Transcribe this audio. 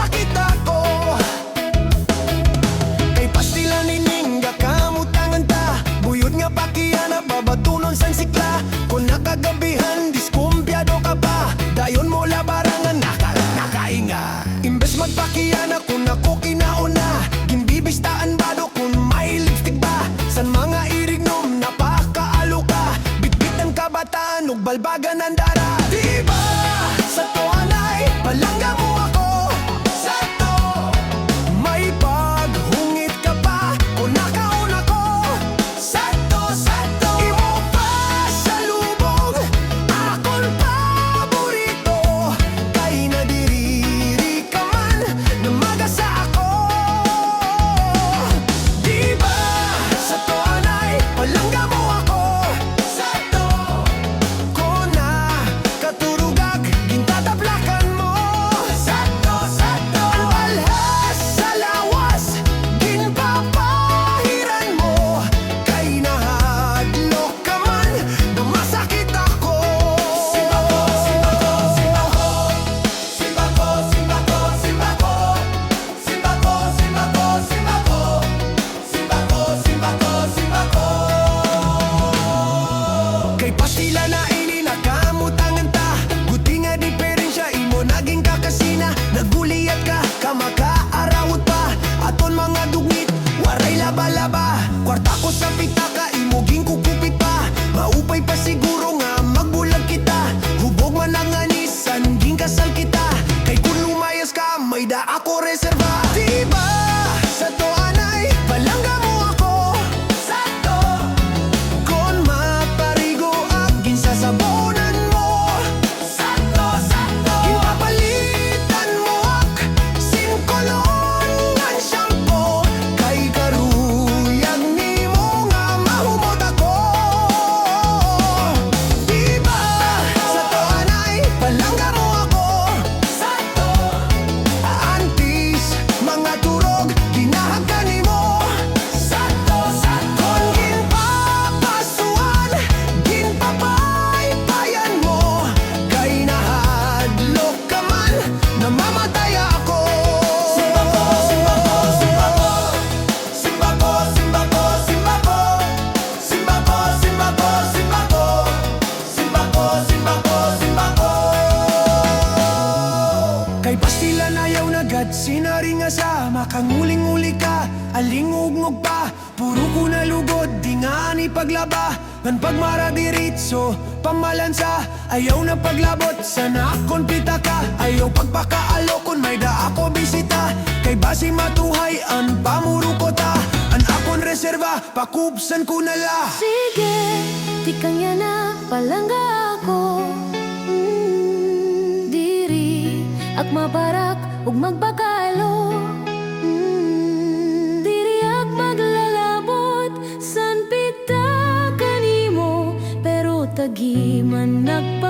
masakit ako. Kay pastila nining gakamutangan ta, buyod nga pakiyana babatunon san sikla. Kung nakagabihan diskumpyado ka pa, dayon mo labarangan nakainga. Imbes magpakiyana kung ako kinauna, ginbibistaan bado kung may lipstick ba. San mga irignom napakaalo ka, bitbit ang kabataan ug balbagan ang dara. Diba sa tuanay palangga mo ako, sa to may paghungit ka pa kung nakauna ko. Sa to imo pa sa lubong akong paborito, kay nadiriri ka man na magasa ako. Diba sa tuanay palangga mo ako, sa to ko na katurugag gintatablakan mo. Sa to alhas sa lawas ginpapahiran mo, kay nahadlok ka man na masakit ako. Simba ko, simba ko, simba ko. Simba ko, simba ko, simba ko. Simba ko, simba ko, simba ko. Simba ko, simba ko, simba ko. Kay pastila na ini nakamutangan ta, guti nga diferensya imo naging kakasina. Naguliyat ka, kamakaarawot pa, aton mga dugnit waray laba-laba. Kwarta ko sa pitaka, imo ginкукupit pa, maupay pa siguro nga magbulag kita. Hubog man ang anisan, ginкасal kita, kay kung lumayas ka may da ako reserva. Diba sa tuanay palangga mo ako, sa to kon maparigo ang ginsasabonan mo. Sa to ginpapalitan mo ak sinkolon ngan shampoo, kay karuyag nimo nga mahumot ako. Diba sa tuanay palangga mo ako, sa to antis mga turog ginahagkan nimo. Sa to kon ginpapasuan ginpapaypayan mo, kay nahadlok ka man namamatay ako. Simba ko, simba ko, simba ko. Simba ko, simba ko, simba ko. Simba ko, simba ko, simba ko. Simba ko, simba ko, simba ko. Kay pastila na yaw nagad sinari nga sa makanguling-uli ka, alingugngog pa, puro ko nalugod di nga ni paglaba. Ngan pagmaradiritso pamalansa, ayaw na paglabot sana akon pitaka. Ayaw pagpakaalo kun may da ako bisita, kay basi matuhay ang pamuro ko ta. An akon reserva pakubsan ko na la. Sige, di kanya na palangga ako. Diri ak mabarak ug magbakalo. Diri ak maglalabot san pita kanimo, pero tagi man nag